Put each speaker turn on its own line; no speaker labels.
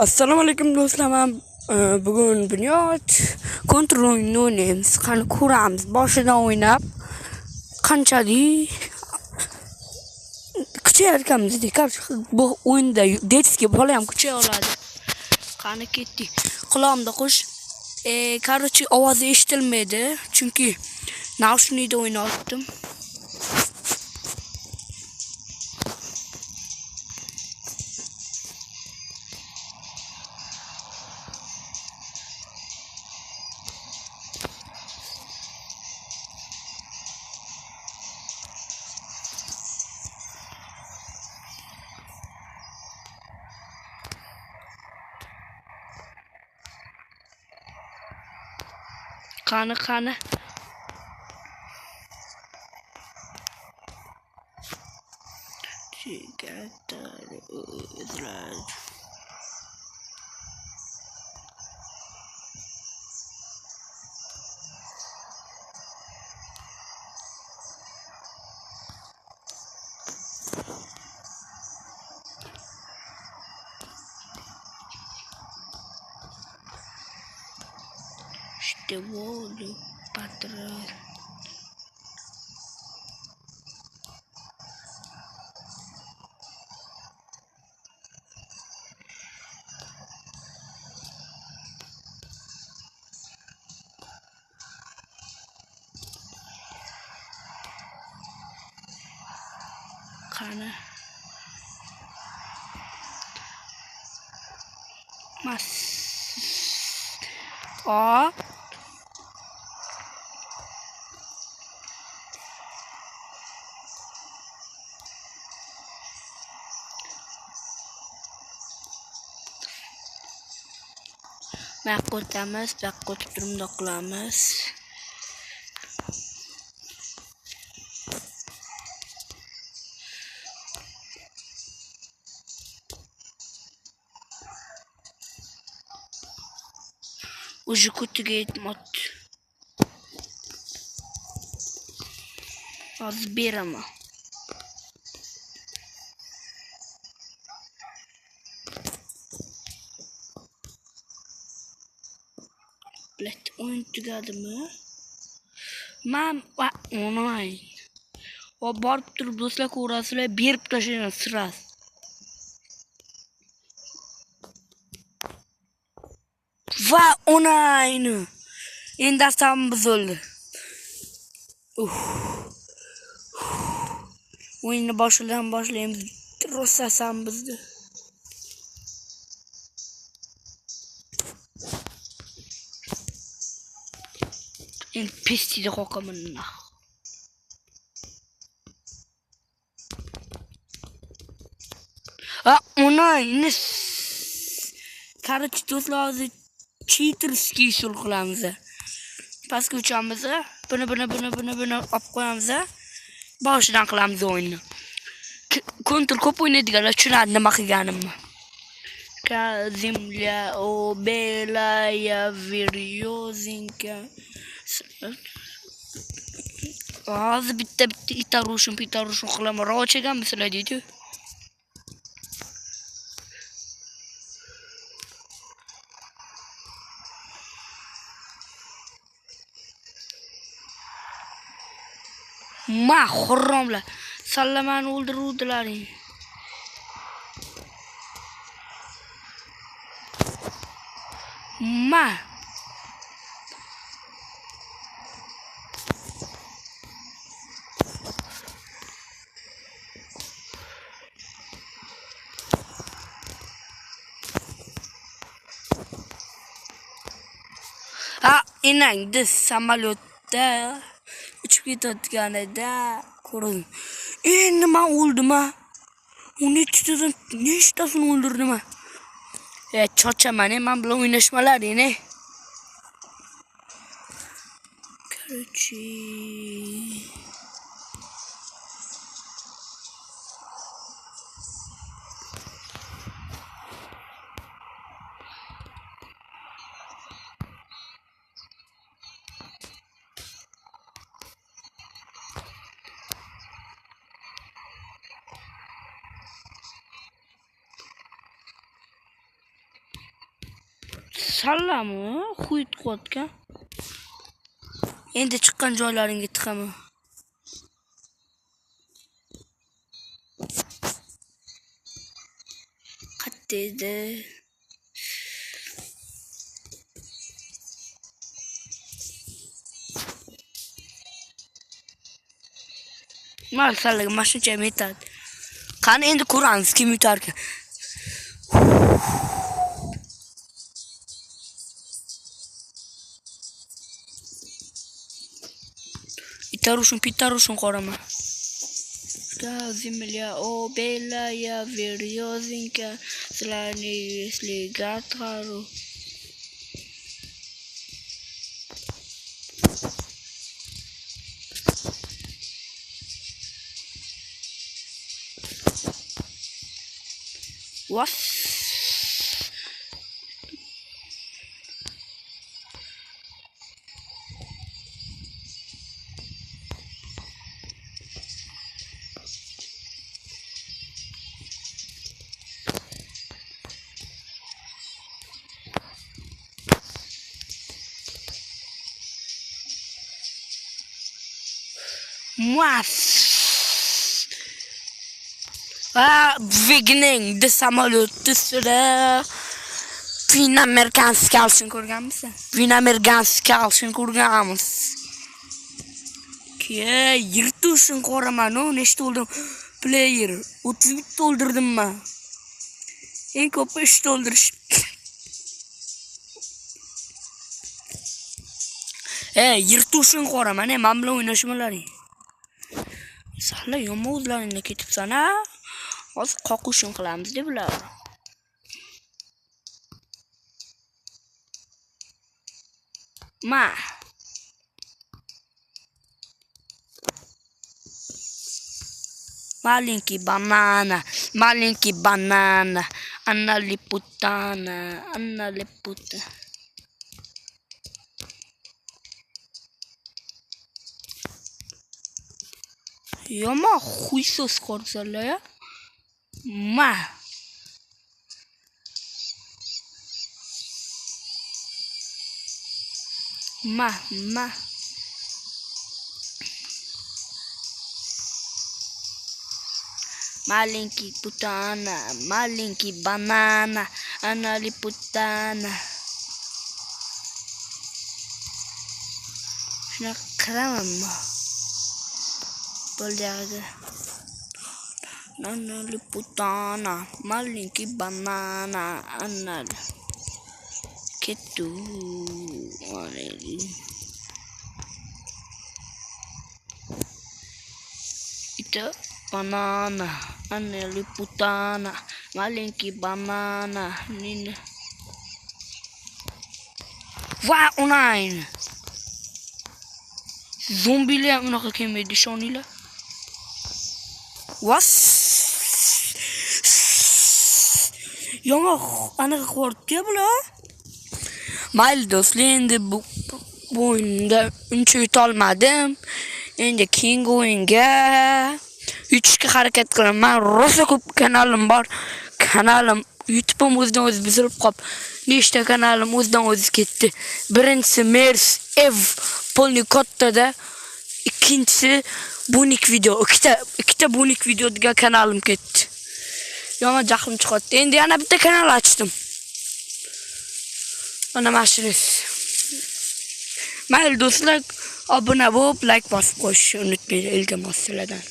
Assalomu alaykum do'stlar. Bugun Bunyod kontrol o'yinini o'ynaymiz. Qani ko'ramiz. Boshidan o'ynab qanchalik kuchayarkanmiz deylik. Bu o'yinda detskiy bola ham kuchaya oladi. Qani ketdik. Quloqimda qo'sh. Короче, ovozi eshitilmaydi, chunki naushnikda o'ynayaptim. Qani. İşte bu oldu patron. Qani mas o Qo'yamiz, qo'yib turumda qilamiz. Уже kutiga yetmoqda. Hozir beraman. Bilet o'yin tugadimi? Onlayn. O borib turib do'stlar ko'rasizlar, berib tashlayman siras. Va onlayn. Endi asabim buzildi. O'yinni boshlaymiz. Rosa asabim buzdi. Endi pestida qoqaman. Onlayn. Короче, do'stlar, hozir cheaterskiy usul qilamiz. Pastga uchamiz, buni olib qo'yamiz. Boshidan qilamiz o'yinni. Kontrol ko'p o'ynaydiganlar tushunadi nima qilganimni. Земля белая, верёзинка. Hozir bitta itarushin qilaman. Rochaganmisizlar deydi. Xurromlar. Sallamani o'ldiruvdilaring. Enangda samolyotda uchib ketayotganida ko'rdim. Nima o'ldimi? 12tasini o'ldirdim. Chochaman, men bilan o'ynashmalaring. Короче, Sallami? Xuyit qotgan. Endi chiqqan joylaringga tiqaman. Qattedi. Masallaga mashinacha metadi. Qani endi ko'ramiz kim yutarkan. Pitarushun qoraman. Земля белая, березинка, слони слегат хару. What? Beginning the samolyot üstüne Finamerikanski alışın ko'rganmisan? Finamerikanski alışın ko'rganmiz. Yirtishni qo'raman, nechta oldim? Player 30 bitta oldirdim men. Eng ko'p 3 ta oldirish. Yirtishni qo'raman, men bilan o'ynashmalaring. Sahla yomon o'zlaringga ketibsan ha? Hozir qoqishni qilamiz deb bular. Маленький банана, Anna Liputana. Yoma xuysiz qo'rsalar ya. Маленький путана, маленький банана, Anna Liputana. Shuna qaramanmi? Bo'ldi. Anna Liputana, маленький banana, Anna kettu. Itu banana, Anna Liputana, маленький banana, Nina. Vay online. Zombiler unaqa kelmaydi, ishoninglar. Was? Yana aniq qo'rqdi bular. Mayli do'stlar, endi bu o'yinda uncha yutolmadim. Endi keyingi o'yinga yutishga harakat qilaman. Rosa ko'p kanalim bor. Kanalim YouTube'im o'zidan o'zi buzilib qolib, nechta kanalim o'zidan o'zi ketdi. Birinchisi Mers Ev Polni Kottada, ikkinchisi Bunik video. Ikkita Bunik video degan kanalim ketdi. Yomon jahlim chiqadi. Endi yana bitta kanal ochdim. Mana mashinasi. Mayli do'stlar, obuna bo'lib, like bosib qo'yishni unutmanglar, iltimos sizlardan.